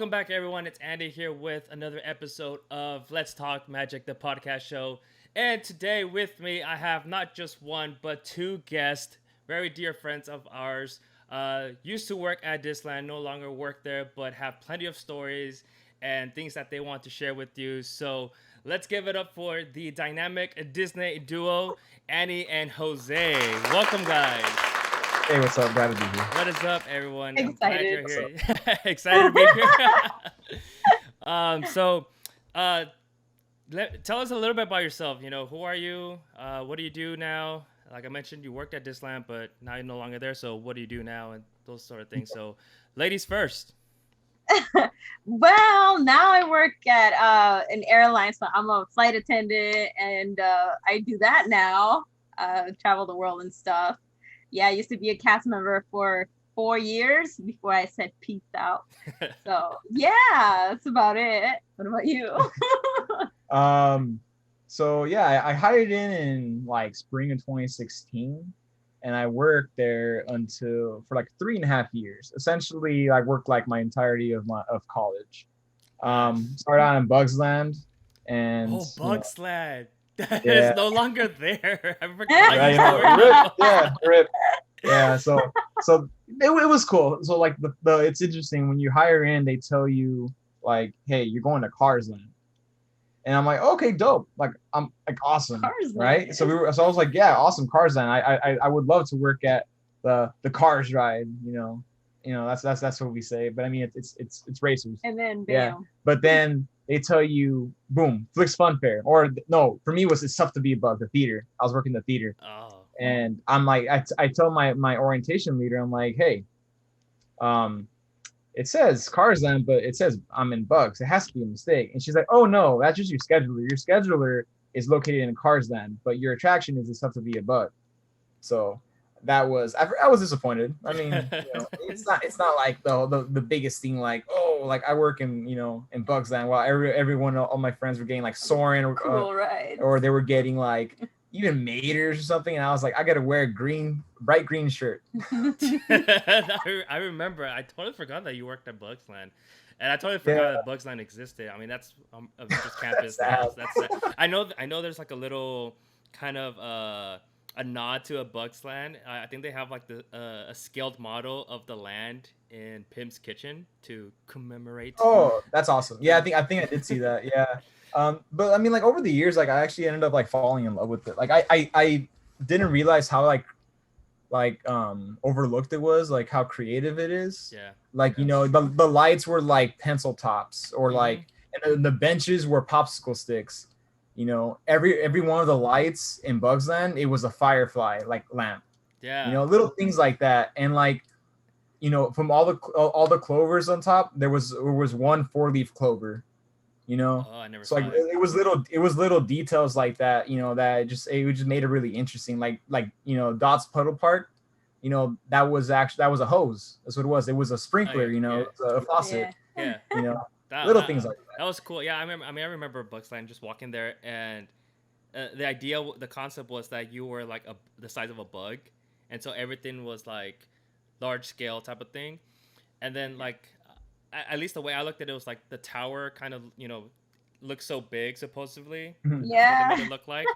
Welcome back, everyone. It's Andy here with another episode of Let's Talk Magic, the podcast show. And today with me, I have not just one, but two guests, very dear friends of ours. Used to work at Disneyland, no longer work there, but have plenty of stories and things that they want to share with you. So let's give it up for the dynamic Disney duo, Annie and Jose. Welcome, guys. Hey, what's up? Glad to be here. What is up, everyone? Excited. I'm glad you're here. Excited to be here. So, tell us a little bit about yourself. You know, who are you? What do you do now? Like I mentioned, you worked at Disneyland, but now you're no longer there. So, what do you do now, and those sort of things. So, ladies first. Well, now I work at an airline, so I'm a flight attendant, and I do that now. Travel the world and stuff. Yeah, I used to be a cast member for 4 years before I said peace out. So yeah, that's about it. What about you? So yeah, I hired in like spring of 2016, and I worked there for like 3.5 years. Essentially, I worked like my entirety of college. Started out in Bugs Land, and Bugs Land. That Yeah. is no longer there. I forgot. rip. Yeah, so it was cool. So like the it's interesting when you hire in, they tell you like, hey, you're going to Cars Land. And I'm like, okay, dope. Like I'm like awesome, Cars right? Land. So I was like, yeah, awesome, Cars Land. I would love to work at the Cars ride. That's what we say. But I mean, it's racers. And then bam. Yeah. But then they tell you, boom, Flicks Fun Fair. Or no, for me it's tough to be above the theater. I was working the theater. Oh. And I'm like, I told my orientation leader, I'm like, hey, it says Cars Land, but it says I'm in Bugs. It has to be a mistake. And she's like, oh no, that's just your scheduler. Your scheduler is located in Cars Land, but your attraction is stuff to be a bug. So I was disappointed. I mean, it's not like the biggest thing. Like, oh, like I work in in Bugs Land, while everyone, all my friends were getting like Soarin' or they were getting like even Maters or something, and I was like, I gotta wear a bright green shirt. I remember. I totally forgot that you worked at Bugs Land, and I totally forgot that Bugs Land existed. I mean, that's Avengers Campus. That's I know. There's like a little kind of a nod to a Bugs Land. I think they have like a scaled model of the land in Pim's kitchen to commemorate. Oh, that's awesome. Yeah, I think I did see that. Yeah. But I mean, like over the years, like I actually ended up like falling in love with it. Like I didn't realize how like overlooked it was, like how creative it is. Yeah. Like the lights were like pencil tops, or like, and the benches were popsicle sticks. Every one of the lights in Bugs Land, it was a firefly like lamp. Yeah. Little things like that, and like from all the clovers on top, there was one 4-leaf clover. Oh, I never so saw like it was little details like that, that it just made it really interesting. Like Dot's puddle park, that was a hose. That's what it was. It was a sprinkler, It's a faucet. Yeah. Little things like that. That was cool. Yeah, I remember Bugs Land, just walking there, and the concept was that you were like the size of a bug, and so everything was like large scale type of thing, and then like. At least the way I looked at it was like the tower kind of, looked so big, supposedly. Yeah. That's what it looked like.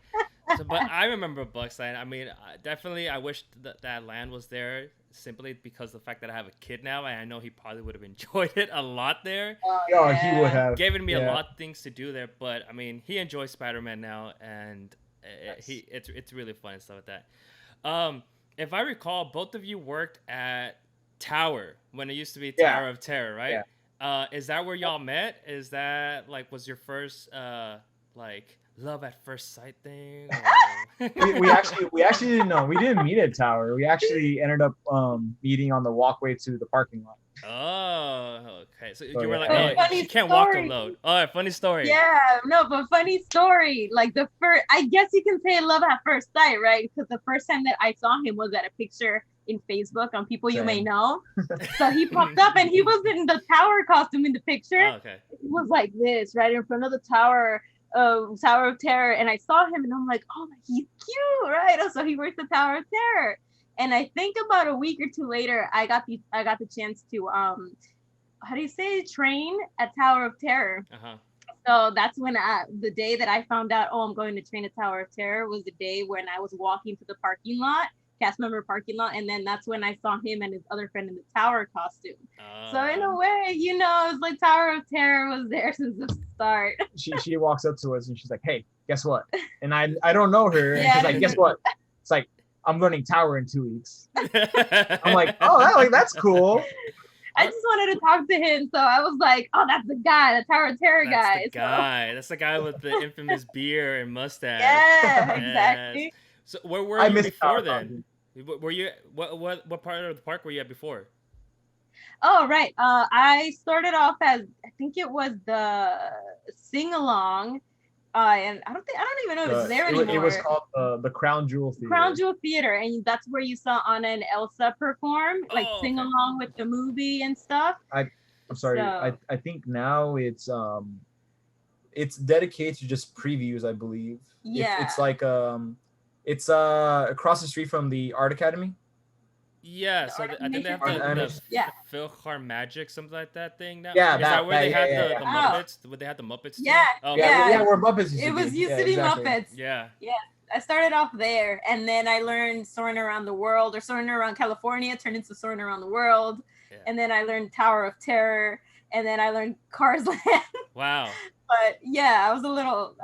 But I remember Bugs Land. I mean, definitely I wish that land was there simply because of the fact that I have a kid now, and I know he probably would have enjoyed it a lot there. Oh, he would have. Given me a lot of things to do there, but I mean, he enjoys Spider-Man now, and it's really fun and stuff like that. If I recall, both of you worked at Tower when it used to be Tower of Terror, right? Yeah. Is that where y'all met? Is that like was your first like love at first sight thing? we actually didn't know. We didn't meet at Tower. We actually ended up meeting on the walkway to the parking lot. Oh, okay. So you were like, you can't story. walk alone. Oh, funny story. Yeah, no, but funny story. Like I guess you can say love at first sight, right? Because the first time that I saw him was at a picture in Facebook on people you may know. So he popped up and he was in the tower costume in the picture. Oh, okay. It was like this, right in front of the Tower of Terror. And I saw him and I'm like, oh, he's cute, right? Oh, so he works the Tower of Terror. And I think about a week or two later, I got the chance to how do you say, train at Tower of Terror. Uh-huh. So that's when the day that I found out, oh, I'm going to train at Tower of Terror was the day when I was walking to the parking lot, cast member parking lot, and then that's when I saw him and his other friend in the tower costume. So in a way, you know, it's like Tower of Terror was there since the start. She walks up to us and she's like, "Hey, guess what?" And I don't know her, and Yeah. she's like, "Guess what?" It's like, "I'm learning Tower in 2 weeks." I'm like, "Oh, that's cool." I just wanted to talk to him, so I was like, "Oh, that's the guy, the Tower of Terror guy." The guy. That's the guy with the infamous beard and mustache. Yeah, Yes. exactly. So where were I you miss before Tower then? Were you what part of the park were you at before? Oh, right. I started off as, I think it was the sing along, and I don't even know if it's there anymore. It was called the Crown Jewel Theater. Crown Jewel Theater, and that's where you saw Anna and Elsa perform, like sing along with the movie and stuff. I'm sorry. So, I think now it's dedicated to just previews, I believe. yeah. It's like it's across the street from the Art Academy. Yeah, so I think they have the Philhar Magic, something like that thing now. Yeah, is that where they had the Muppets? Would they have the Muppets? Yeah, oh, yeah, where Muppets used it to was be. used to be exactly. Muppets. Yeah. I started off there, and then I learned Soaring Around the World, or Soaring Around California, turned into Soaring Around the World, and then I learned Tower of Terror, and then I learned Cars Land. Wow. But yeah, I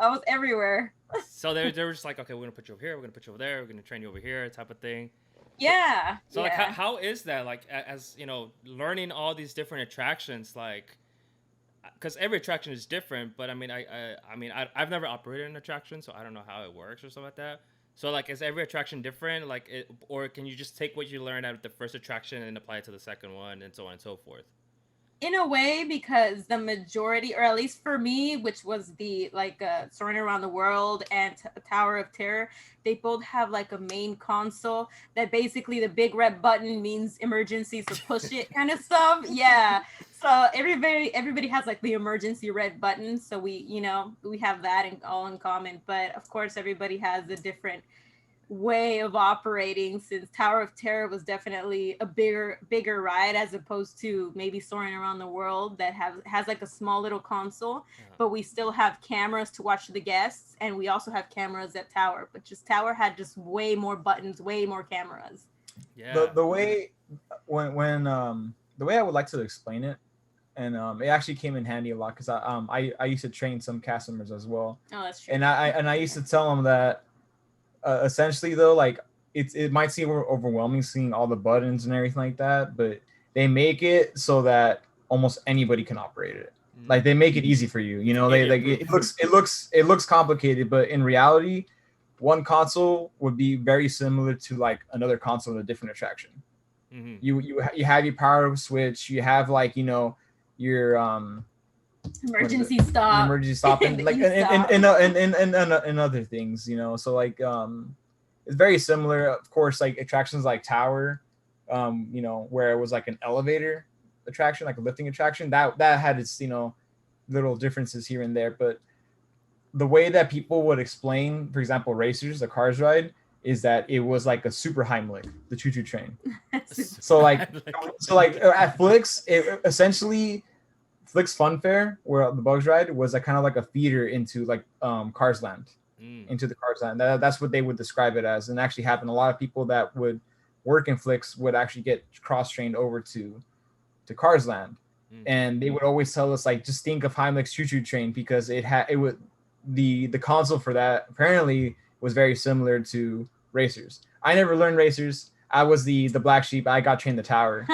was everywhere. So they were just like, okay, we're gonna put you over here, we're gonna put you over there, we're gonna train you over here, type of thing. Yeah. So like, how is that, like, as you know, learning all these different attractions, like, because every attraction is different. But I mean, I've never operated an attraction, so I don't know how it works or something like that. So like, is every attraction different, like, or can you just take what you learned out of the first attraction and apply it to the second one, and so on and so forth? In a way, because the majority, or at least for me, which was the Soaring Around the World and Tower of Terror, they both have like a main console that basically the big red button means emergency, so push it kind of stuff. Yeah. So everybody has like the emergency red button. So we have that all in common. But of course, everybody has a different way of operating, since Tower of Terror was definitely a bigger ride as opposed to maybe Soaring Around the World that has like a small little console, but we still have cameras to watch the guests, and we also have cameras at Tower, but just Tower had just way more buttons, way more cameras. Yeah. The way when the way I would like to explain it, and it actually came in handy a lot, because I used to train some cast members as well. Oh, that's true. And I used to tell them that essentially though, like, it might seem overwhelming seeing all the buttons and everything like that, but they make it so that almost anybody can operate it. Like, they make it easy for you, you know. They like, it looks complicated, but in reality, one console would be very similar to like another console in a different attraction. Mm-hmm. You have your power switch, you have, like, you know, your emergency stop and like and other things, you know. So like it's very similar. Of course, like attractions like Tower, you know, where it was like an elevator attraction, like a lifting attraction, that had its, you know, little differences here and there. But the way that people would explain, for example, Racers, the Cars ride, is that it was like a super Heimlich, the choo-choo train. so like at Flix, it essentially, Flix Fun Fair, where the Bugs ride, was like kind of like a feeder into like Cars Land, into the Cars Land. That's what they would describe it as, and actually happened. A lot of people that would work in Flix would actually get cross-trained over to Cars Land, and they would always tell us, like, just think of Heimlich's Choo Choo Train, because it would the console for that apparently was very similar to Racers. I never learned Racers. I was the black sheep. I got trained the Tower.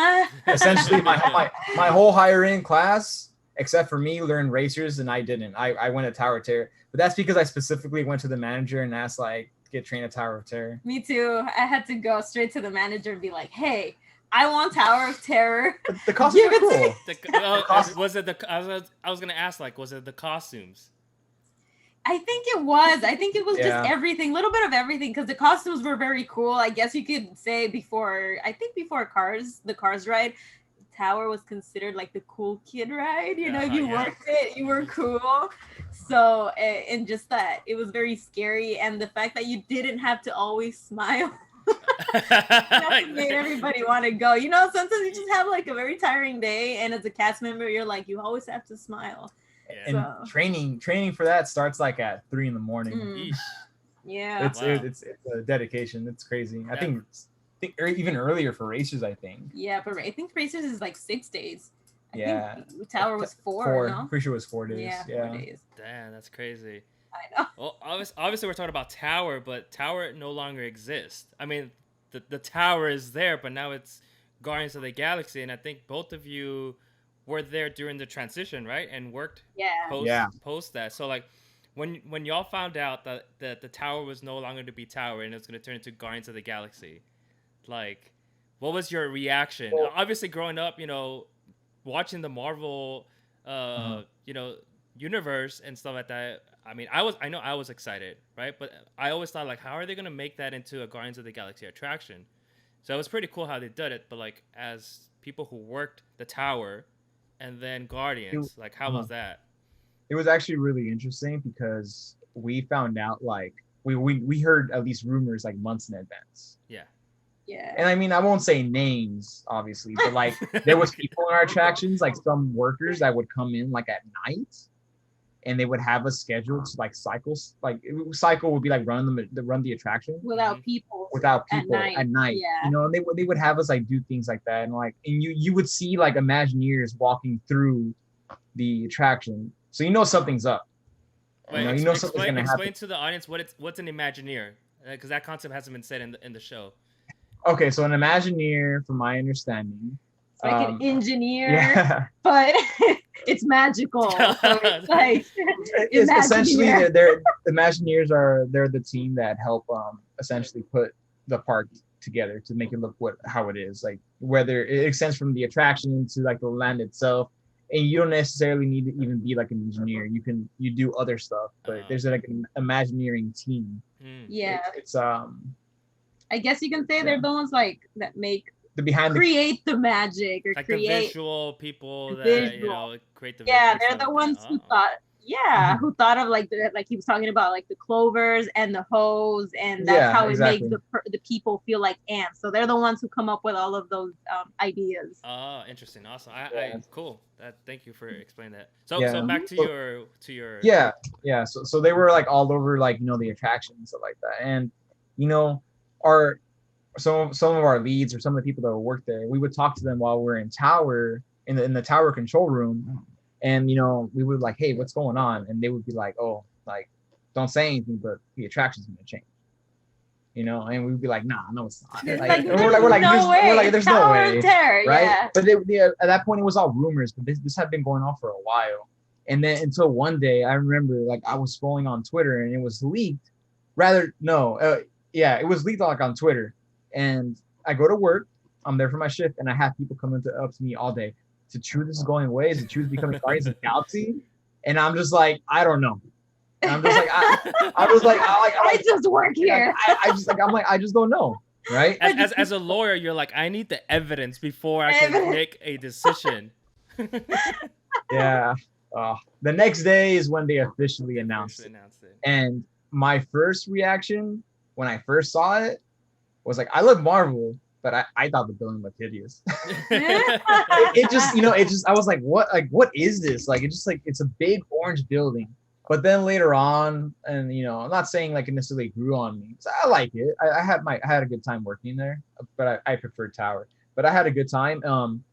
Essentially, my whole higher end class, except for me, learned Racers, and I didn't. I went to Tower of Terror, but that's because I specifically went to the manager and asked, like, to get trained at Tower of Terror. Me too. I had to go straight to the manager and be like, "Hey, I want Tower of Terror." The costumes are cool. Was it I was gonna ask, like, was it the costumes? I think it was. I think it was just everything, a little bit of everything, because the costumes were very cool. I guess you could say before the Cars ride, Tower was considered like the cool kid ride. You know, if you worked it, you were cool. So, and just that, it was very scary. And the fact that you didn't have to always smile. That's what made everybody want to go. You know, sometimes you just have like a very tiring day, and as a cast member, you're like, you always have to smile. And training for that starts like at 3 a.m. Eesh. Yeah, it's a dedication. It's crazy. I think even earlier for racers. I think. Yeah, but I think racers is like 6 days. I think Tower was 4. No? Pretty sure it was 4 days. Yeah, 4 days. Damn, that's crazy. I know. Well, obviously we're talking about Tower, but Tower no longer exists. I mean, the Tower is there, but now it's Guardians of the Galaxy, and I think both of you were there during the transition, right? And worked post that. So like, when y'all found out that the Tower was no longer to be Tower and it was going to turn into Guardians of the Galaxy, like, what was your reaction? Well, obviously, growing up, you know, watching the Marvel, you know, universe and stuff like that. I mean, I know I was excited, right? But I always thought, like, how are they gonna make that into a Guardians of the Galaxy attraction? So it was pretty cool how they did it. But like, as people who worked the Tower and then Guardians, like, how was that? It was actually really interesting because we found out, like, we heard at least rumors like months in advance. Yeah. Yeah. And I mean, I won't say names, obviously, but like there was people in our attractions, like some workers that would come in like at night, and they would have us scheduled to like cycles. Like cycle would be like run the attraction without people at night. Yeah. You know, and they would have us like do things like that, and like you would see like Imagineers walking through the attraction, so you know something's up. Wait, you know something's gonna happen. Explain to the audience what's an Imagineer, because that concept hasn't been said in the show. Okay, so an Imagineer, from my understanding, it's like an engineer, but it's magical. So it's like it's essentially they're Imagineers they're the team that help essentially put the park together to make it look how it is. Like whether it extends from the attraction to like the land itself, and you don't necessarily need to even be like an engineer. You do other stuff, but there's like an Imagineering team. Yeah, it's I guess you can say they're the ones like that make create the magic or like create the visual people that you know create the they're the ones who thought who thought of like he was talking about like the clovers and the hose, and that's how it makes the people feel like ants. So they're the ones who come up with all of those ideas. Oh, interesting, awesome. I cool. Thank you for explaining that. So back to your So they were like all over like, you know, the attractions and stuff like that, and you know, some of our leads or some of the people that work there, we would talk to them while we're in the tower control room, and you know, we would like, hey, what's going on? And they would be like, oh, like, don't say anything, but the attraction's gonna change, you know. And we'd be like, nah, no, it's not. Like, we're like, there's no way, right? Yeah. But at that point, it was all rumors, but this had been going on for a while, and then until one day, I remember like I was scrolling on Twitter and it was leaked. It was leaked like on Twitter, and I go to work. I'm there for my shift, and I have people coming up to me all day. Is it true this is going away? Is it true it's becoming Guardians of the Galaxy? And I'm just like, I don't know. And I'm just like, I just work here. I just don't know, right? As a lawyer, you're like, I need the evidence before I can make a decision. Yeah. The next day is when they officially announced it. And my first reaction when I first saw it was like, I love Marvel, but I thought the building looked hideous. it just I was like, what is this? Like, it's a big orange building. But then later on, and you know, I'm not saying like it necessarily grew on me. So I like it. I had a good time working there, but I preferred Tower. But I had a good time.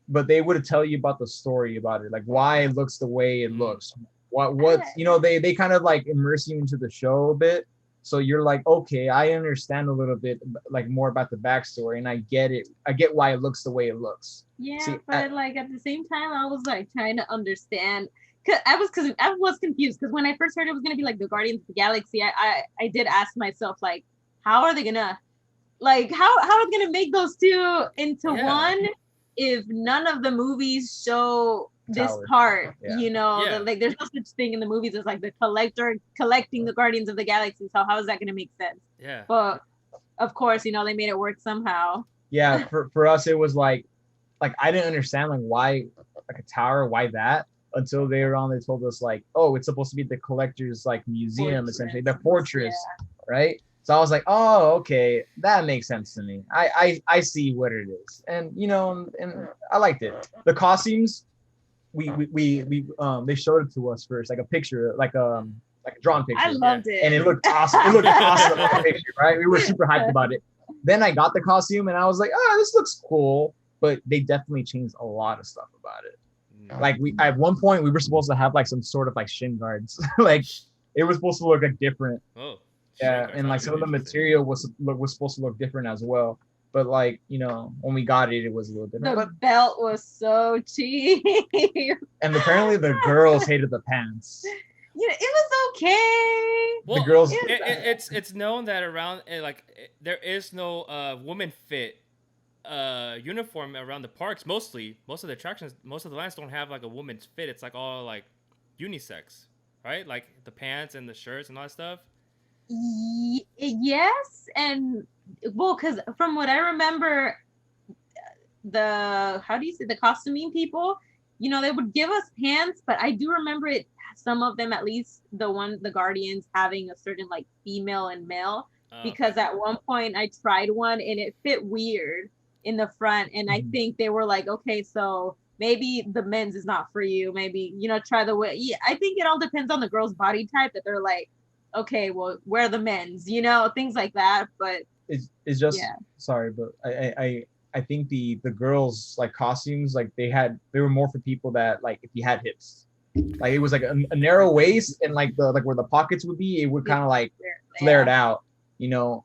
But they would tell you about the story about it, like why it looks the way it looks. What you know, they kind of like immerse you into the show a bit. So you're like, okay, I understand a little bit like more about the backstory, and I get it. I get why it looks the way it looks. Yeah, but like at the same time, I was like trying to understand. I was confused because when I first heard it was gonna be like the Guardians of the Galaxy, I did ask myself like, how are they gonna, like, how are they gonna make those two into one if none of the movies show this part, you know, like there's no such thing in the movies as like the collector collecting the Guardians of the Galaxy. So how is that going to make sense? Yeah. But of course, you know, they made it work somehow. Yeah. For us, it was like I didn't understand like why like a tower, why that, until later on they told us like, oh, it's supposed to be the collector's like museum, essentially the fortress, right? So I was like, oh, okay, that makes sense to me. I see what it is, and and I liked it. The costumes, we they showed it to us first, like a picture, like a drawn I picture, Yeah. loved it. and it looked awesome. It looked awesome in the picture, right? We were super hyped about it. Then I got the costume, and I was like, oh, this looks cool, but they definitely changed a lot of stuff about it. Like we at one point we were supposed to have like some sort of like shin guards, like it was supposed to look like different. Oh, Yeah, shit, and like that'd some of be the interesting. material was supposed to look different as well. But like when we got it, it was a little different. The But belt was so cheap. and apparently the girls hated the pants. It was okay. The Well, girls, it's known that around there is no woman fit uniform around the parks. Mostly, most of the attractions, most of the lands don't have like a woman's fit. It's like all like unisex, right? Like the pants and the shirts and all that stuff. Yes, and well, because from what I remember, the how do you say the costuming people, they would give us pants, but I do remember it. Some of them, at least the Guardians, having a certain like female and male. Because Okay. at one point I tried one and it fit weird in the front, and I think they were like, okay, so maybe the men's is not for you. Maybe try the way. Yeah, I think it all depends on the girl's body type. That they're like, okay, well, wear the men's, things like that. But it's just yeah, sorry, but I think the girls like costumes, like they were more for people that like if you had hips, like it was like a narrow waist, and like the like where the pockets would be, it would kind of like flare it out,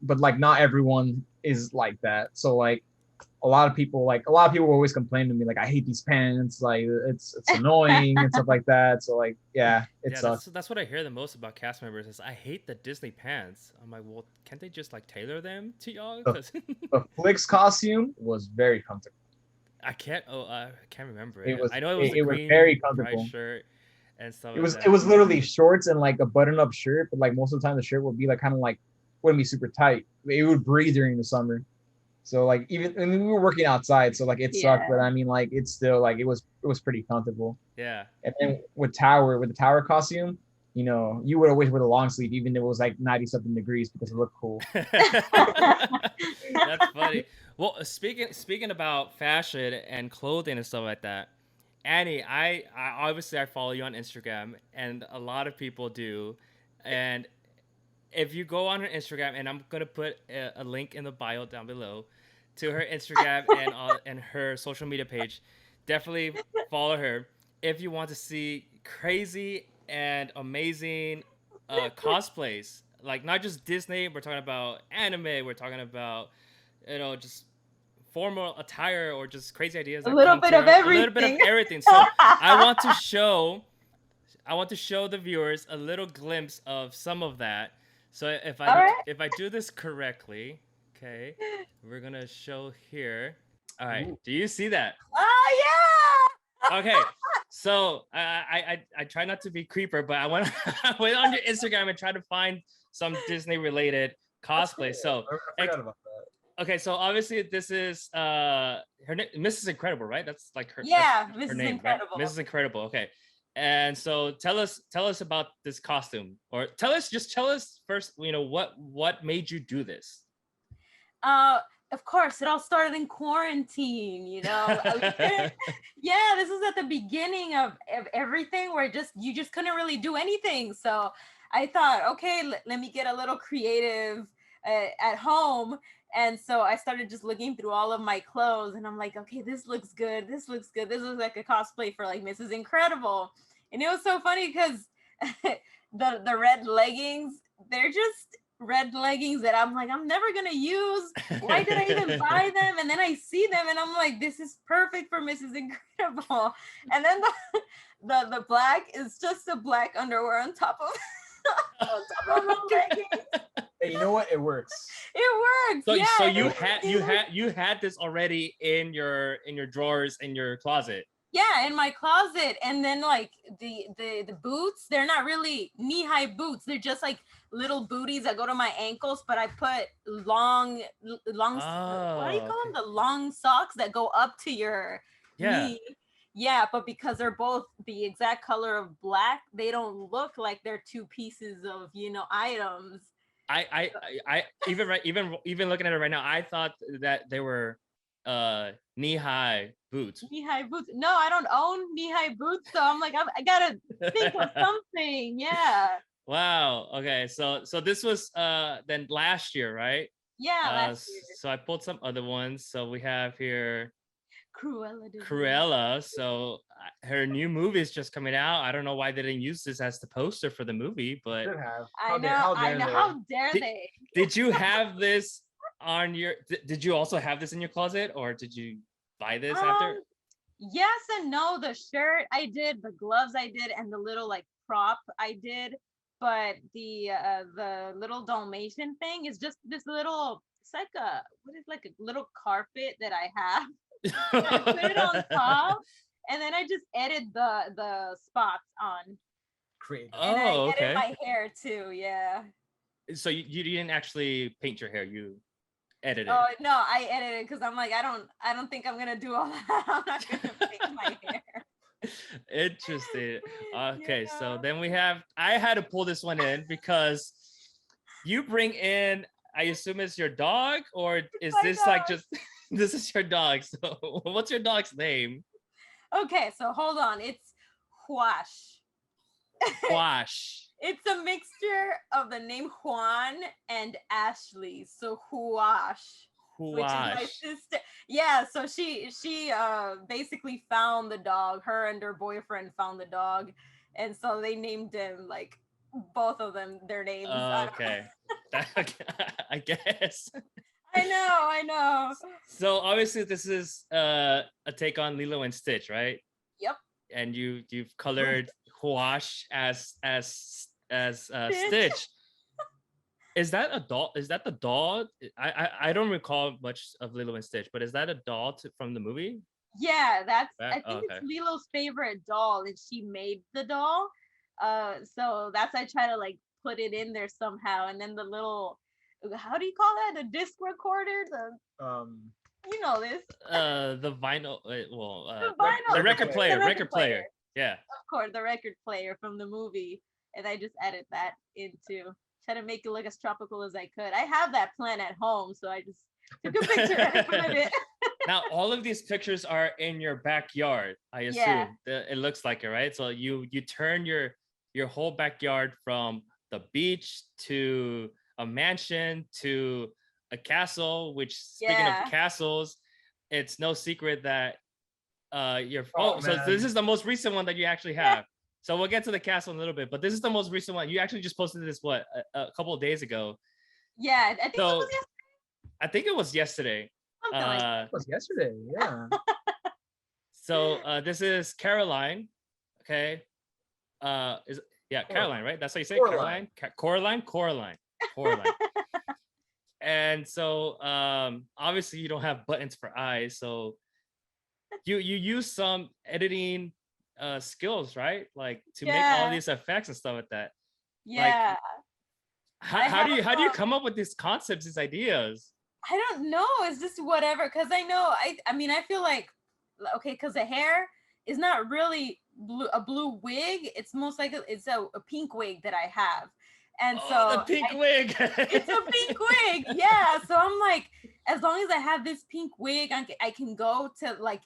but like not everyone is like that. So like a lot of people always complain to me like, I hate these pants, like it's annoying and stuff like that. So like yeah, it Yeah, sucks. that's what I hear the most about cast members is I hate the Disney pants. I'm like, well, can't they just like tailor them to y'all? the, Because the Flicks costume was very comfortable. I can't. Oh, I can't remember It it. was I know it was it, the it was very green bright comfortable. shirt and stuff It like was that. it was literally shorts and like a button-up shirt, but like most of the time the shirt would be like kind of like wouldn't be super tight. It would breathe during the summer. So like I mean, we were working outside, so like it sucked, yeah. but I mean like it's still like it was pretty comfortable. Yeah. And then with the tower costume, you would always wear the long sleeve even if it was like 90 something degrees because it looked cool. That's funny. Well, speaking about fashion and clothing and stuff like that, Annie, I obviously I follow you on Instagram, and a lot of people do. And if you go on her Instagram, and I'm gonna put a link in the bio down below to her Instagram and her social media page, definitely follow her if you want to see crazy and amazing cosplays. Like not just Disney, we're talking about anime. We're talking about just formal attire or just crazy ideas A that little come bit to of her. A little bit of everything. everything. So I want to show the viewers a little glimpse of some of that. So All right. if I do this correctly, okay, we're gonna show here. All right, do you see that? Oh yeah. Okay, so I try not to be creeper, but I went on your Instagram and tried to find some Disney related cosplay. So I forgot about that. okay, so obviously this is her name, Mrs. Incredible, right? That's like her Yeah, that's her Mrs. name, Incredible. right? Mrs. Incredible. Okay. And so tell us about this costume, or tell us first, what made you do this? Of course, it all started in quarantine. Yeah, this is at the beginning of everything where you just couldn't really do anything. So I thought, okay, let me get a little creative at home. And so I started just looking through all of my clothes, and I'm like, okay, this looks good. This looks good. This looks like a cosplay for like Mrs. Incredible. And it was so funny because the red leggings, they're just red leggings that I'm like, I'm never gonna use. Why did I even buy them? And then I see them and I'm like, this is perfect for Mrs. Incredible. And then the black is just a black underwear on top of on top of the leggings. Hey, you know what? It works. It works. So yeah, so you had this already in your drawers in your closet. Yeah, in my closet. And then like the boots, they're not really knee-high boots. They're just like little booties that go to my ankles, but I put long what do you call them? The long socks that go up to your knee. Yeah, but because they're both the exact color of black, they don't look like they're two pieces of, items. I even looking at it right now, I thought that they were knee-high boots. Knee-high boots. No, I don't own knee-high boots, so I'm like, I gotta think of something. Yeah. Wow. Okay. So this was then last year, right? Yeah, last year. So I pulled some other ones. So we have here Cruella de Vil. Cruella. So her new movie is just coming out. I don't know why they didn't use this as the poster for the movie, but Should have. I know. How dare Did- they? did you have this on your? Did you also have this in your closet, or did you buy this after? Yes and no. The shirt I did, the gloves I did, and the little like prop I did. But the little Dalmatian thing is just this little. It's like like a little carpet that I have. I put it on top, and then I just edit the spots on. Creative. And I Oh, edit okay. my hair too. Yeah. So you didn't actually paint your hair; you edited. Oh no, I edited because I'm like, I don't think I'm gonna do all that. I'm not gonna paint my hair. Interesting. Okay, Yeah. so then I had to pull this one in because you bring in, I assume it's your dog, or is My this like dog. just this is your dog? So what's your dog's name? Okay, so hold on. It's Huash. Wash. It's a mixture of the name Juan and Ashley. So Huash. Which is my Wash. sister. Yeah, so she basically found the dog. Her and her boyfriend found the dog, and so they named him like both of them their names. Okay. I guess. I know. So obviously this is a take on Lilo and Stitch, right? Yep. And you've colored Wash as Stitch. Is that a doll? Is that the doll? I don't recall much of Lilo and Stitch, but is that a doll from the movie? Yeah, I think Okay. it's Lilo's favorite doll, and she made the doll. So that's I try to like put it in there somehow, and then the little, how do you call that? The disc recorder. You know this. The vinyl. The vinyl. The record player. The Record player. Yeah. Of course, the record player from the movie, and I just edit that into. Try to make it look as tropical as I could. I have that plant at home, so I just took a picture and put it. Now all of these pictures are in your backyard, I assume. Yeah. It looks like it, right? So you turn your whole backyard from the beach to a mansion to a castle, which speaking of castles, it's no secret that so this is the most recent one that you actually have. So we'll get to the castle in a little bit, but this is the most recent one. You actually just posted this a couple of days ago. Yeah, I think it was yesterday. I think it was yesterday. It was yesterday, yeah. So this is Caroline. Okay. Caroline, right? That's how you say Coraline. Coraline. And so obviously you don't have buttons for eyes, so you use some editing skills, right? Like to make all these effects and stuff like that. Yeah. Like, how do you come up with these concepts, these ideas? I don't know. It's just whatever. Because I know. I mean, I feel like okay. Because the hair is not really a blue wig. It's most like it's a pink wig that I have. And so the pink wig. It's a pink wig. Yeah. So I'm like, as long as I have this pink wig, I can go to like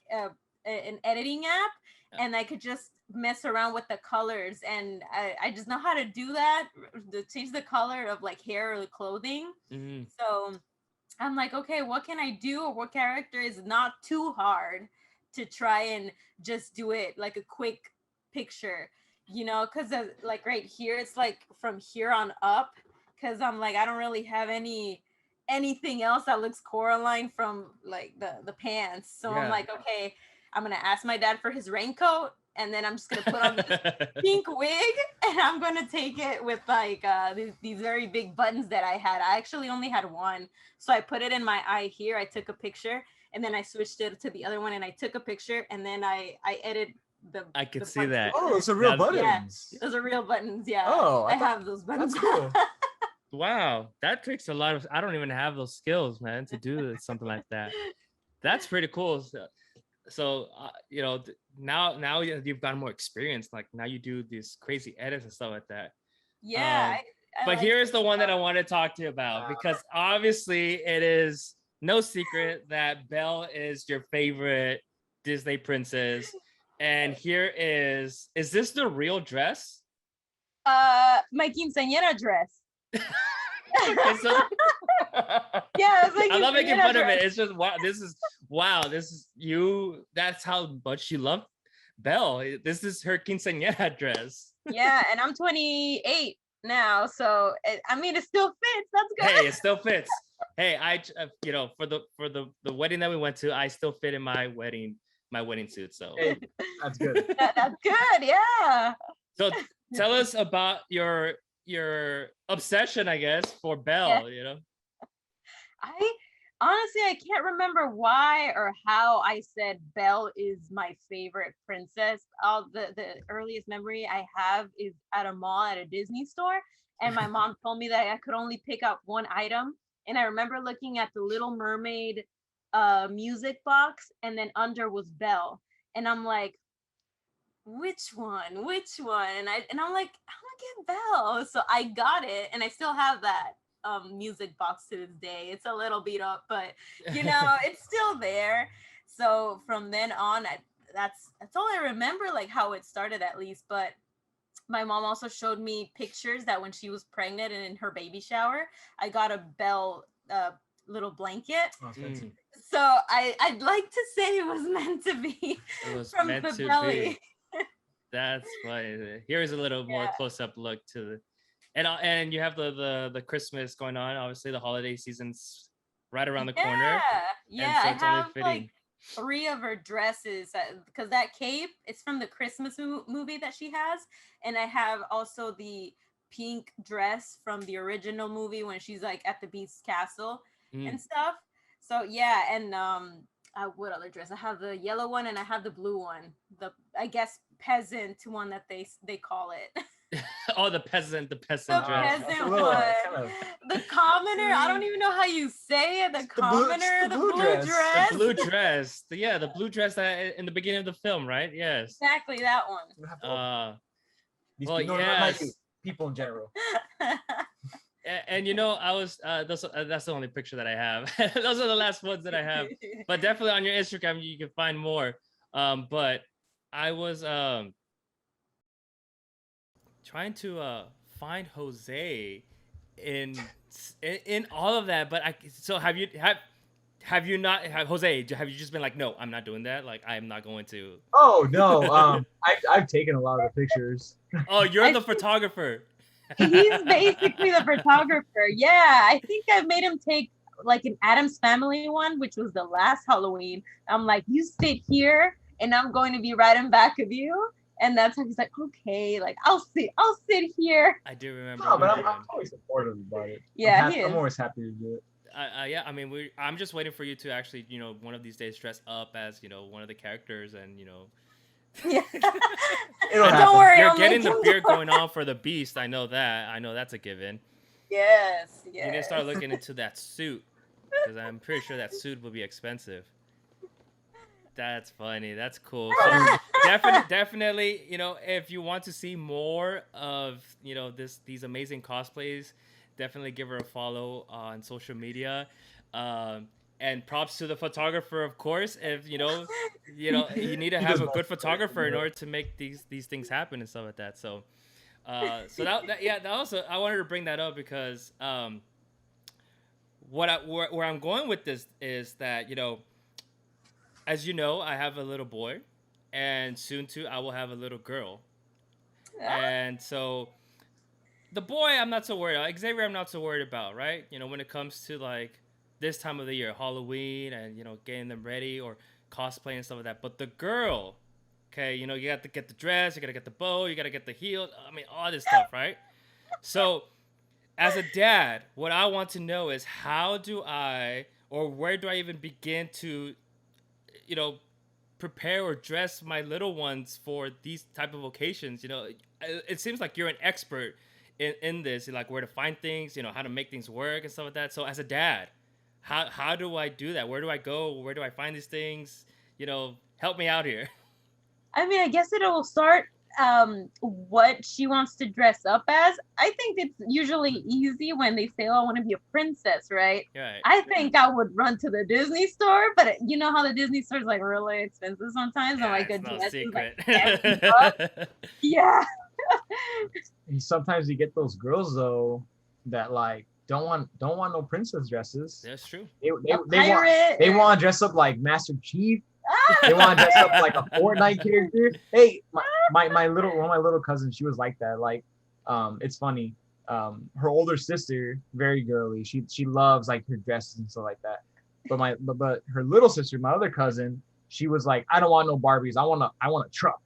an editing app, and I could just mess around with the colors, and I just know how to do that, to change the color of like hair or clothing. Mm-hmm. So I'm like, okay, what can I do, or what character is not too hard to try and just do it like a quick picture, you know? Because like right here, it's like from here on up, because I'm like, I don't really have anything else that looks Coraline from like the pants. So I'm like, okay, I'm gonna ask my dad for his raincoat, and then I'm just gonna put on this pink wig, and I'm gonna take it with like these very big buttons that I had. I actually only had one, so I put it in my eye here. I took a picture, and then I switched it to the other one, and I took a picture, and then I edited the. I could the see buttons. that. Oh, those are real buttons. Yeah, those are real buttons. Yeah. Oh, I have those buttons. That's cool. Wow, that takes a lot of. I don't even have those skills, man, to do something like that. That's pretty cool. So you know, now you've got more experience. Like now you do these crazy edits and stuff like that. Yeah, I But like here's the one that I Belle. want to talk to you about because obviously it is no secret that Belle is your favorite Disney princess. And here is this the real dress? My quinceañera dress. Okay, so Yeah, it's my I'm not making quinceañera fun of dress. it. It's just wow. This is you. That's how much you love Belle. This is her quinceañera dress. Yeah, and I'm 28 now, so I mean, it still fits. That's good. Hey, it still fits. Hey, for the wedding that we went to, I still fit in my wedding suit. So Hey, that's good. That's good. Yeah. so tell us about your obsession, I guess, for Belle. I honestly I can't remember why or how I said Belle is my favorite princess. All the earliest memory I have is at a mall at a Disney store, and my mom told me that I could only pick up one item. And I remember looking at the Little Mermaid music box, and then under was Belle. And I'm like, which one? Which one? And I'm like, I'm gonna get Belle. So I got it, and I still have that music box to this day. It's a little beat up, but it's still there. So from then on, that's all I remember, like how it started at least. But my mom also showed me pictures that when she was pregnant and in her baby shower, I got a Belle little blanket. Oh, fancy. So I'd like to say it was meant to be It was from meant the to belly. be. That's funny. Here's a little more Yeah. close-up look to the and you have the Christmas going on. Obviously, the holiday season's right around the corner. Yeah, so I it's only have fitting. like 3 of her dresses because that cape it's from the Christmas movie that she has, and I have also the pink dress from the original movie when she's like at the Beast's castle and stuff. So yeah, and what other dress? I have the yellow one and I have the blue one. The I guess peasant one that they call it. Oh, the peasant The dress. peasant little, one. kind of- The commoner. I don't even know how you say it. The commoner. The blue dress. The blue dress. The blue dress that in the beginning of the film, right? Yes. Exactly that one. These well, people, not like yes. people in general. And I was that's the only picture that I have. Those are the last ones that I have. But definitely on your Instagram you can find more. But I was trying to find Jose in all of that, but have you not Jose, have you just been like, no, I'm not doing that, like I'm not going to? Oh no, I've taken a lot of the pictures. Oh, you're the photographer. He's basically the photographer. Yeah, I think I made him take like an Addams Family one, which was the last Halloween. I'm like, you sit here and I'm going to be right in back of you. And that's how he's like, okay, like I'll sit here. I do remember. No, but I'm always supportive about it. Yeah, I'm always happy to do it. Yeah, I mean, I'm just waiting for you to actually, one of these days dress up as, one of the characters, and Yeah. Don't worry, you're I'm getting the beard going on for the Beast. I know that's a given. Yes. You need to start looking into that suit, because I'm pretty sure that suit will be expensive. That's funny. That's cool. So definitely, if you want to see more of, these amazing cosplays, definitely give her a follow on social media. And props to the photographer, of course. If you need to have a good photographer in order to make these things happen and stuff like that. So, that also I wanted to bring that up because where I'm going with this is that as you know, I have a little boy, and soon too I will have a little girl, and so the boy I'm not so worried about. Xavier I'm not so worried about, right? When it comes to like this time of the year, Halloween, and getting them ready or cosplay and stuff like that. But the girl, okay, you got to get the dress, you got to get the bow, you got to get the heel. I mean, all this stuff, right? So, as a dad, what I want to know is how do I, or where do I even begin to, prepare or dress my little ones for these type of occasions? It seems like you're an expert in this, like where to find things, how to make things work and stuff like that. So, as a dad, how do I do that? Where do I go? Where do I find these things? Help me out here. I mean, I guess it will start what she wants to dress up as. I think it's usually easy when they say, "Oh, I want to be a princess," right? Right. I think I would run to the Disney store, but you know how the Disney store is like really expensive sometimes, and Yeah, like a it's no dress is like secret. 70 bucks. Yeah. And sometimes you get those girls though that like don't want no princess dresses. That's true. They they, A they want pirate. they want to dress up like Master Chief. They Ah, want to dress up like a Fortnite character. Hey, my little one of my little cousins, she was like that. Like, it's funny. Her older sister, very girly. She loves like her dresses and stuff like that. But her little sister, my other cousin, she was like, I don't want no Barbies. I want a truck.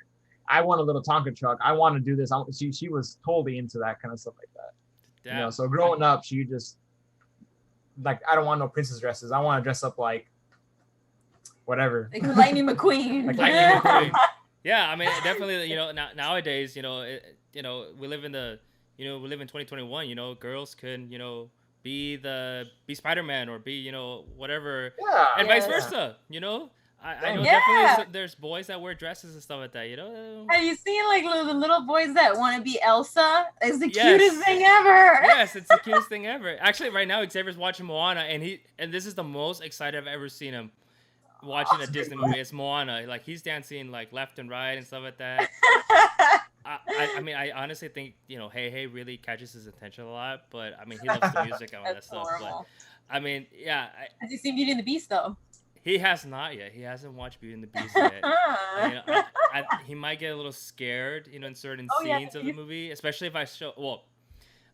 I want a little Tonka truck. I want to do this. She was totally into that kind of stuff like that. Damn. So growing up, she just like, I don't want no princess dresses. I want to dress up like whatever. like Lightning McQueen. Like Lightning McQueen. Yeah, I mean, definitely. Nowadays, we live in we live in 2021. Girls can, be Spider-Man or be, whatever, Yeah. and vice Yes. versa. I know Yeah. definitely there's boys that wear dresses and stuff like that. Have you seen like the little boys that want to be Elsa? It's the Yes. cutest thing ever. Yes, it's the cutest thing ever. Actually, right now Xavier's watching Moana, and this is the most excited I've ever seen him watching a Disney movie. It's Moana. Like he's dancing like left and right and stuff like that. I mean, I honestly think Hey Hey really catches his attention a lot, but I mean, he loves the music and all that That's stuff. horrible. But I mean, yeah, Has he seen Beauty and the Beast though? he has not yet. He hasn't watched Beauty and the Beast yet. He might get a little scared, in certain Oh, yeah. scenes of the movie, especially if I show. Well,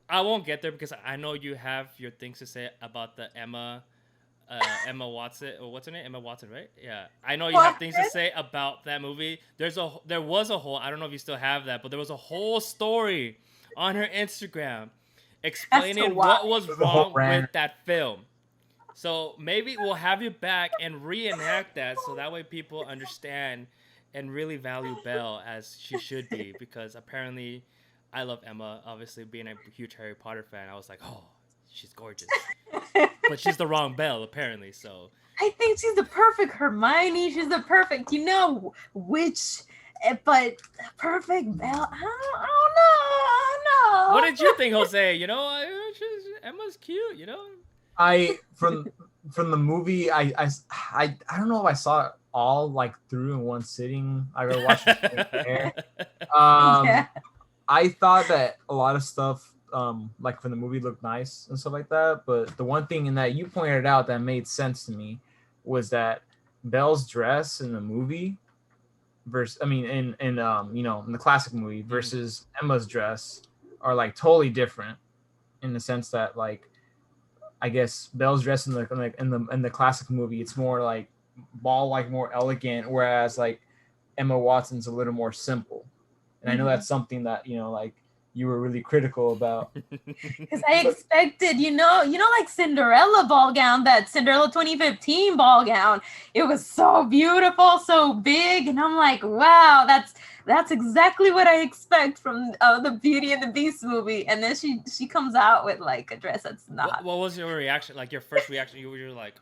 I won't get there because I know you have your things to say about the Emma Watson, or what's her name? Emma Watson, right? Yeah. I know you have things to say about that movie. There was a whole, I don't know if you still have that, but there was a whole story on her Instagram explaining what was wrong with that film. So maybe we'll have you back and reenact that so that way people understand and really value Belle as she should be, because apparently I love Emma, obviously being a huge Harry Potter fan. I was like, oh, she's gorgeous. But she's the wrong Belle, apparently. So I think she's the perfect Hermione. She's the perfect, which, but perfect Belle. I don't know. what did you think, Jose? Emma's cute. I from the movie, I don't know if I saw it all like through in one sitting. I gotta watch it there. Yeah. I thought that a lot of stuff like from the movie looked nice and stuff like that, but the one thing in that you pointed out that made sense to me was that Belle's dress in the movie versus, I mean, in the classic movie versus Emma's dress are like totally different, in the sense that, like, I guess Belle's dress in the classic movie, it's more like ball, like more elegant, whereas like Emma Watson's a little more simple. And I know that's something that like you were really critical about. Because I expected, like Cinderella ball gown, that Cinderella 2015 ball gown. It was so beautiful, so big, and I'm like, wow, that's exactly what I expect from the Beauty and the Beast movie. And then she comes out with like a dress that's not. What was your reaction? Like your first reaction? You were like,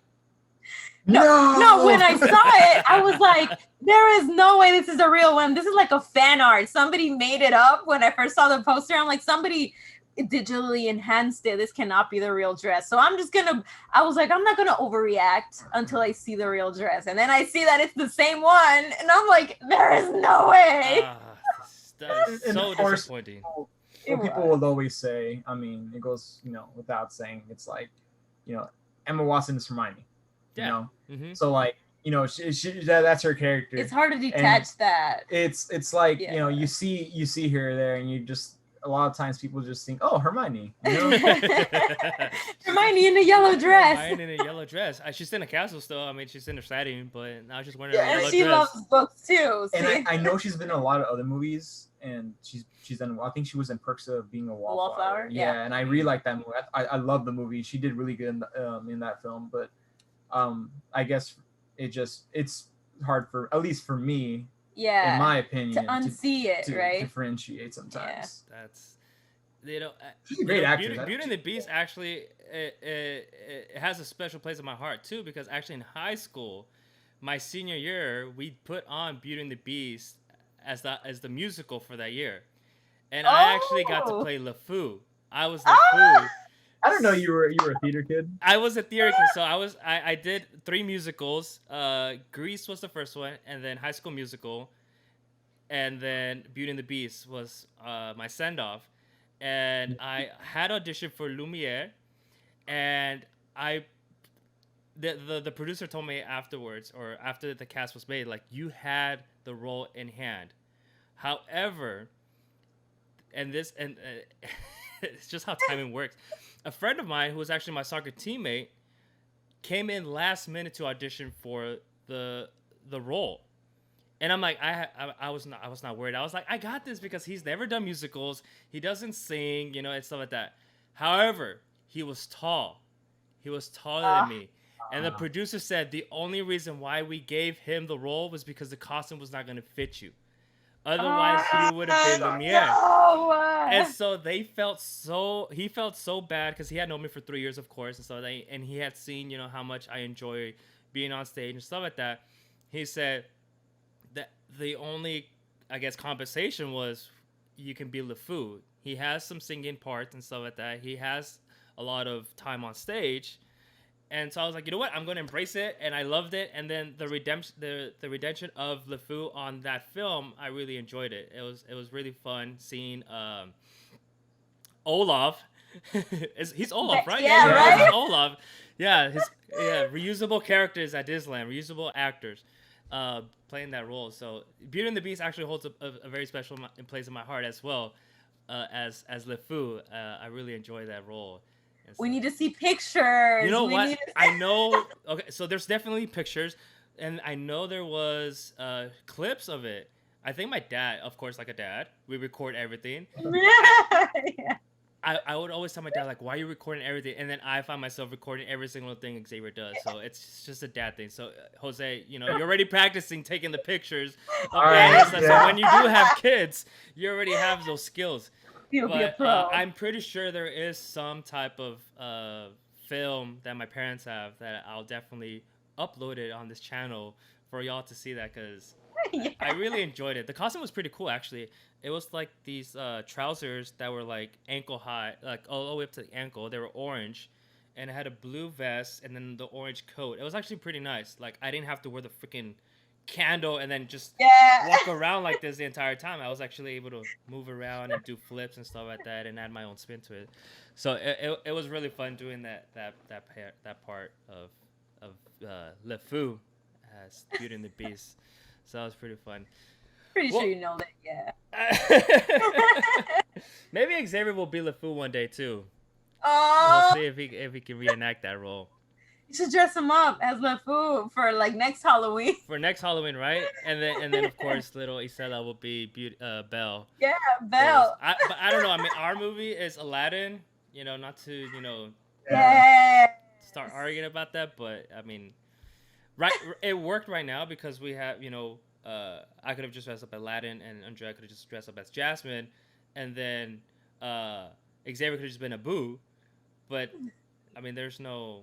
No, when I saw it, I was like, there is no way this is a real one. This is like a fan art. Somebody made it up. When I first saw the poster, I'm like, somebody digitally enhanced it. This cannot be the real dress. So I was like, I'm not going to overreact until I see the real dress. And then I see that it's the same one. And I'm like, there is no way. That's so disappointing. People will always say, I mean, it goes, without saying, it's like, Emma Watson is Hermione. Yeah. So like, that's her character. It's hard to detach that. It's like, you see her there, and you just, a lot of times people just think, oh, Hermione. Hermione in a yellow dress. Hermione in a yellow dress. She's in a castle still. I mean, she's in her setting, but now she's wearing a yellow and dress. she loves books too. And I know she's been in a lot of other movies, and she's done. I think she was in Perks of Being a Wallflower. Yeah, and I really like that movie. I love the movie. She did really good in that film, but I guess it's hard for, at least for me, in my opinion, to unsee it, to right? differentiate sometimes. Yeah. That's she's a great actress. Beauty and the Beast actually it has a special place in my heart too, because actually in high school, my senior year, we put on Beauty and the Beast as the musical for that year, and I actually got to Oh. play LeFou. I was Ah! LeFou. I don't know. You were a theater kid. I was a theater kid, so I did 3 musicals. Grease was the first one, and then High School Musical, and then Beauty and the Beast was my send off, and I had auditioned for Lumiere, and I the producer told me afterwards, or after the cast was made, like, you had the role in hand. However, and it's just how timing works. A friend of mine who was actually my soccer teammate came in last minute to audition for the role. And I'm like, I was not worried. I was like, I got this, because he's never done musicals. He doesn't sing, and stuff like that. However, he was tall. He was taller than me. And the producer said the only reason why we gave him the role was because the costume was not going to fit you. Otherwise, he would have been Lumiere. No. And so he felt so bad, because he had known me for 3 years, of course, and so and he had seen, how much I enjoy being on stage and stuff like that. He said that the only, I guess, compensation was you can be LeFou. He has some singing parts and stuff like that. He has a lot of time on stage. And so I was like, you know what? I'm going to embrace it, and I loved it. And then the redemption of LeFou on that film, I really enjoyed it. It was really fun seeing Olaf. He's Olaf, right? Yeah, right? He's Olaf. Yeah, reusable characters at Disneyland, reusable actors playing that role. So Beauty and the Beast actually holds a very special place in my heart as well, as LeFou. I really enjoy that role. We need to see pictures. You know what? I know. Okay, so there's definitely pictures, and I know there was clips of it. I think my dad, of course, like a dad, we record everything. Yeah. I would always tell my dad, like, why are you recording everything? And then I find myself recording every single thing Xavier does. So it's just a dad thing. So Jose, you're already practicing taking the pictures. Okay, so when you do have kids, you already have those skills. You'll be a But pro. I'm pretty sure there is some type of film that my parents have that I'll definitely upload it on this channel for y'all to see that, because Yeah. I really enjoyed it. The costume was pretty cool, actually. It was like these trousers that were like ankle high, like all the way up to the ankle. They were orange, and it had a blue vest and then the orange coat. It was actually pretty nice. Like, I didn't have to wear the freaking candle and then just walk around like this the entire time. I was actually able to move around and do flips and stuff like that, and add my own spin to it. So it was really fun doing that part of LeFou as Beauty and the Beast. So that was pretty fun. Pretty sure you know that, yeah. Maybe Xavier will be LeFou one day too. Oh, We'll see if he can reenact that role. you should dress him up as LeFou for like next Halloween. For next Halloween, right? And then of course little Isela will be Belle. Yeah, Belle. But I don't know. I mean, our movie is Aladdin. Not to Yeah. start arguing about that, but I mean, right? It worked right now because we have I could have just dressed up as Aladdin, and Andrea could have just dressed up as Jasmine, and then Xavier could have just been Abu. But I mean, there's no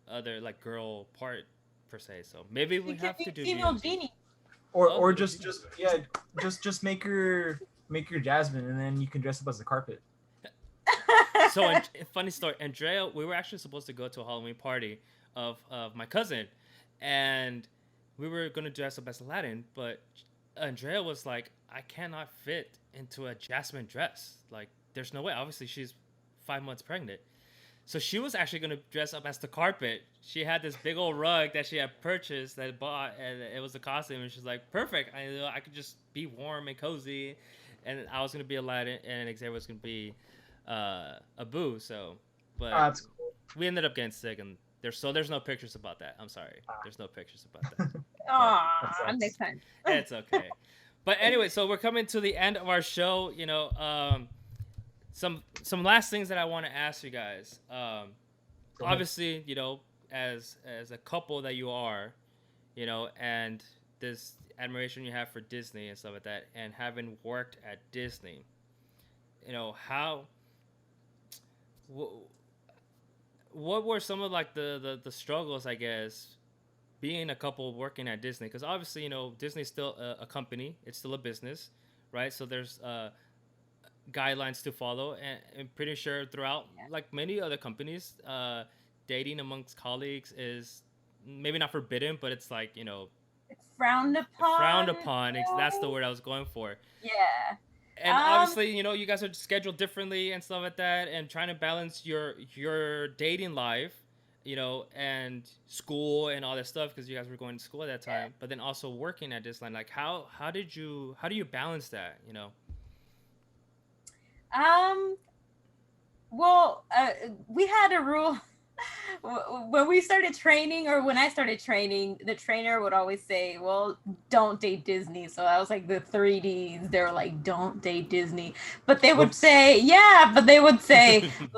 other like girl part per se, so maybe we have to do female genie. Or just make her Jasmine, and then you can dress up as the carpet. So funny story, Andrea, we were actually supposed to go to a Halloween party of my cousin, and we were gonna dress up as Aladdin, but Andrea was like, I cannot fit into a Jasmine dress. Like, there's no way. Obviously, she's 5 months pregnant. So she was actually going to dress up as the carpet. She had this big old rug that she had purchased, that bought, and it was a costume. And she's like, perfect. I could just be warm and cozy. And I was going to be Aladdin, and Xavier was going to be Abu. So, but that's cool. We ended up getting sick, and there's no pictures about that. I'm sorry. There's no pictures about that. Aw, next time. It's okay. But anyway, so we're coming to the end of our show. Some last things that I want to ask you guys. Obviously, as a couple that you are, and this admiration you have for Disney and stuff like that, and having worked at Disney, what were some of like the struggles, I guess, being a couple working at Disney? Because obviously, Disney's still a company. It's still a business, right? So there's guidelines to follow, and I'm pretty sure throughout, like many other companies, dating amongst colleagues is maybe not forbidden, but it's like It's frowned upon. frowned upon. That's the word I was going for. Yeah. And obviously, you guys are scheduled differently and stuff like that, and trying to balance your dating life, and school and all that stuff because you guys were going to school at that time, but then also working at Disneyland. Like, how do you balance that? Well, we had a rule when we started training, or when I started training, the trainer would always say, well, don't date Disney. So I was like the 3Ds. They were like, don't date Disney. But they would say,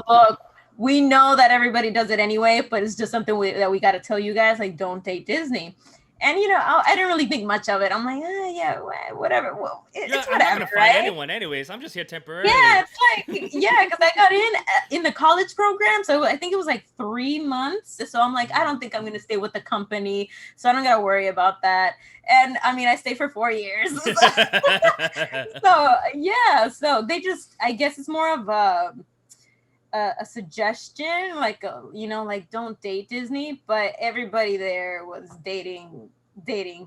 look, we know that everybody does it anyway, but it's just something that we got to tell you guys, like, don't date Disney. And, I didn't really think much of it. I'm like, yeah, whatever. Well, it's whatever, I'm not going to right? find anyone anyways. I'm just here temporarily. Yeah, it's like, because I got in the college program. So I think it was like 3 months. So I'm like, I don't think I'm going to stay with the company. So I don't got to worry about that. And I mean, I stayed for 4 years. So, yeah. So they just, I guess it's more of a suggestion, like like don't date Disney, but everybody there was dating.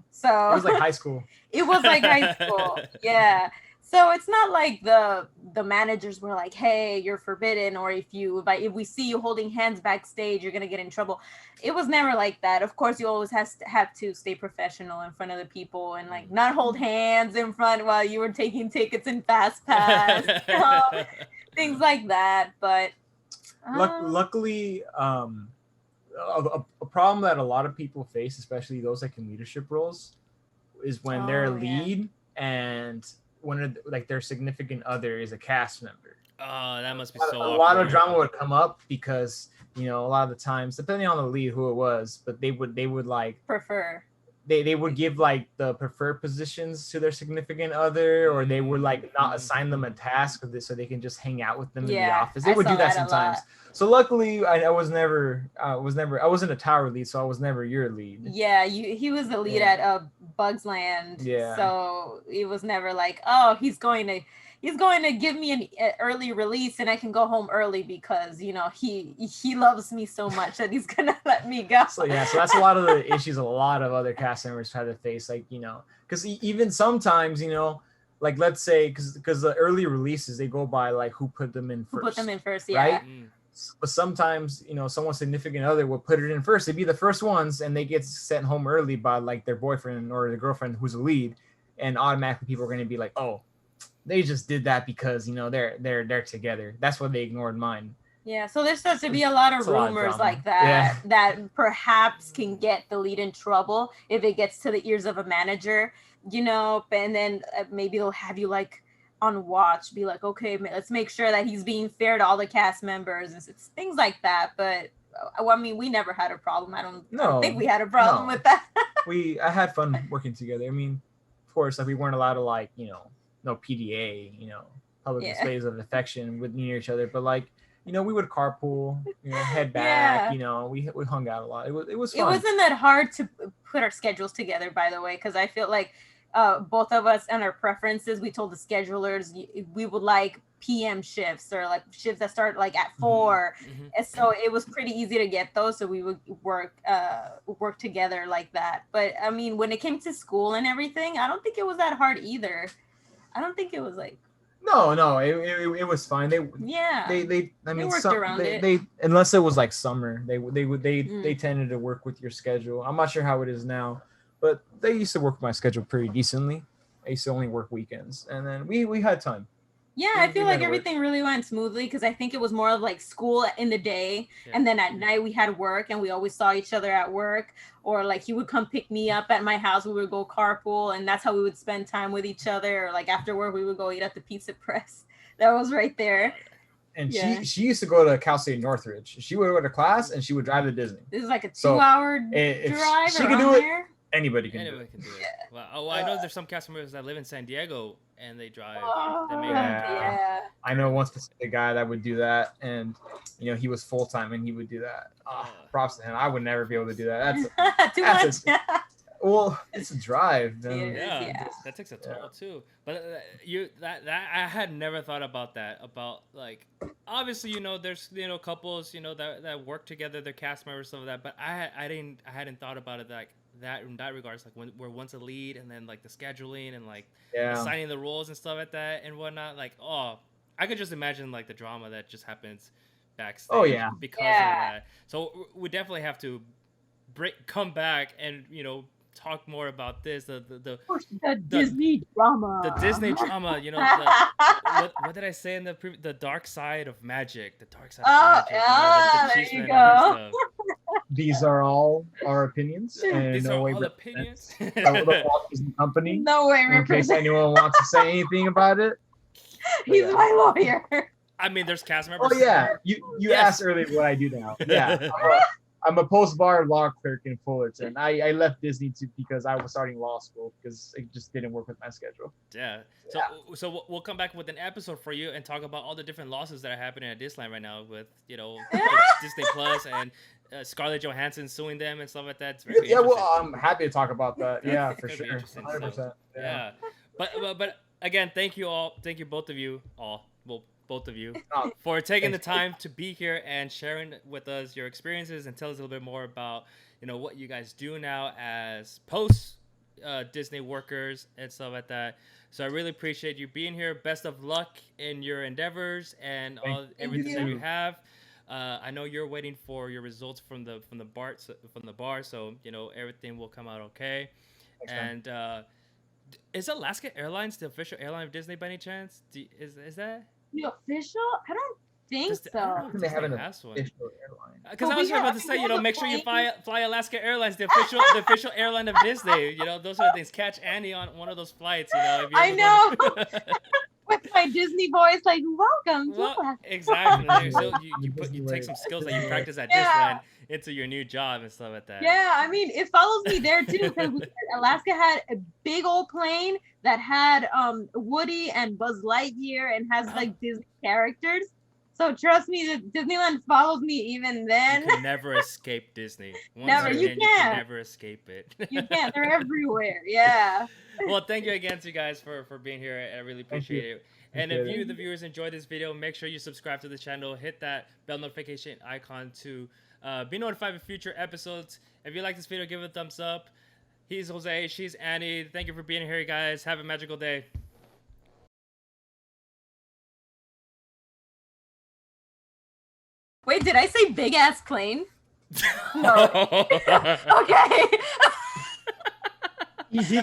So it was like high school. It was like high school. Yeah. So it's not like the managers were like, hey, you're forbidden, or if we see you holding hands backstage, you're gonna get in trouble. It was never like that. Of course, you always have to stay professional in front of the people and like not hold hands in front while you were taking tickets in Fast Pass. Things like that. But luckily, a problem that a lot of people face, especially those like in leadership roles, is when they're a lead and one of their significant other is a cast member. Oh, that must be a lot of drama would come up because a lot of the times, depending on the lead who it was, but they would like prefer. They would give like the preferred positions to their significant other, or they would like not assign them a task so they can just hang out with them in the office. They would do that sometimes. So luckily, I wasn't a tower lead, so I was never your lead. Yeah, he was the lead at Bugs Land. Yeah. So it was never like, oh, he's going to give me an early release and I can go home early because, he loves me so much that he's going to let me go. So that's a lot of the issues a lot of other cast members had to face. Like, because even sometimes, like let's say, because the early releases, they go by like who put them in first. Yeah. Right? But sometimes, someone's significant other will put it in first. They'd be the first ones and they get sent home early by like their boyfriend or the girlfriend who's a lead. And automatically people are going to be like, oh, they just did that because they're together. That's why they ignored mine. Yeah, so there starts to be a lot of rumors like that that perhaps can get the lead in trouble if it gets to the ears of a manager, and then maybe they'll have you like on watch, be like, okay, let's make sure that he's being fair to all the cast members. It's things like that. But I mean, we never had a problem. I don't think we had a problem with that. I had fun working together. I mean, of course, like we weren't allowed to like no PDA, public displays of affection with near each other, but like, we would carpool, head back, we hung out a lot. It was fun. It wasn't that hard to put our schedules together, by the way, because I feel like both of us and our preferences, we told the schedulers we would like PM shifts or like shifts that start like at 4. Mm-hmm. And so it was pretty easy to get those. So we would work together like that. But I mean, when it came to school and everything, I don't think it was that hard either. I don't think it was like. No, it was fine. They worked around it. They unless it was like summer, they tended to work with your schedule. I'm not sure how it is now, but they used to work my schedule pretty decently. I used to only work weekends, and then we had time. Yeah, I feel like everything really went smoothly because I think it was more of like school in the day, and then at night we had work, and we always saw each other at work, or like he would come pick me up at my house. We would go carpool, and that's how we would spend time with each other. Or like after work, we would go eat at the Pizza Press. That was right there. And she used to go to Cal State Northridge. She would go to class, and she would drive to Disney. This is like a 2-hour drive. She could do it. Anybody can do it. Yeah. Well, I know there's some cast members that live in San Diego and they drive. Yeah. I know one specific guy that would do that, and he was full time and he would do that. Props to him. I would never be able to do that. Too that's much. Well, it's a drive. Yeah, that takes a toll too. But that I had never thought about that. About like, obviously, there's couples that work together, they're cast members, stuff like that. But I hadn't thought about it like that in that regards. Like where one's a lead, and then like the scheduling and like assigning the roles and stuff like that and whatnot. Like, I could just imagine like the drama that just happens backstage. Oh yeah, because of that. So we definitely have to come back and talk more about this. The Disney drama. The Disney drama. What did I say in the dark side of magic? The dark side of magic. There you go. These are all our opinions. And these no are way all opinions. the Walt Disney Company. No way. In case anyone wants to say anything about it. He's my lawyer. I mean, there's cast members. Oh yeah, you asked earlier what I do now. Yeah. I'm a post-bar law clerk in Fullerton. I left Disney because I was starting law school because it just didn't work with my schedule. Yeah. So we'll come back with an episode for you and talk about all the different losses that are happening at Disneyland right now with Disney Plus and Scarlett Johansson suing them and stuff like that. It's very well, I'm happy to talk about that. Yeah, for sure. 100%. Yeah. But again, thank you all. Thank you both of you both of you for taking the time to be here and sharing with us your experiences and tell us a little bit more about what you guys do now as post Disney workers and stuff like that. So I really appreciate you being here. Best of luck in your endeavors and everything that you have. I know you're waiting for your results from the bar, so everything will come out okay. Thanks, and is Alaska Airlines the official airline of Disney by any chance? Is that the official? I don't think so. I don't think they have an official airline. Because I was about to say, make sure you fly Alaska Airlines, the official airline of Disney. Those are the things. Catch Andy on one of those flights. I know. With my Disney voice, like, welcome to Alaska. Exactly. So you take some skills that you practice at Disneyland into your new job and stuff like that. Yeah, I mean, it follows me there too because Alaska had a big old plane that had Woody and Buzz Lightyear and has like Disney characters. So trust me, that Disneyland follows me even then. You can never escape Disney. Never, you can never escape it. You can't. They're everywhere. Yeah. Well, thank you again to you guys for being here. I really appreciate it. And if you, the viewers, enjoyed this video, make sure you subscribe to the channel. Hit that bell notification icon to be notified of future episodes. If you like this video, give it a thumbs up. He's Jose. She's Annie. Thank you for being here, guys. Have a magical day. Wait, did I say big ass plane? No. Okay. Easy.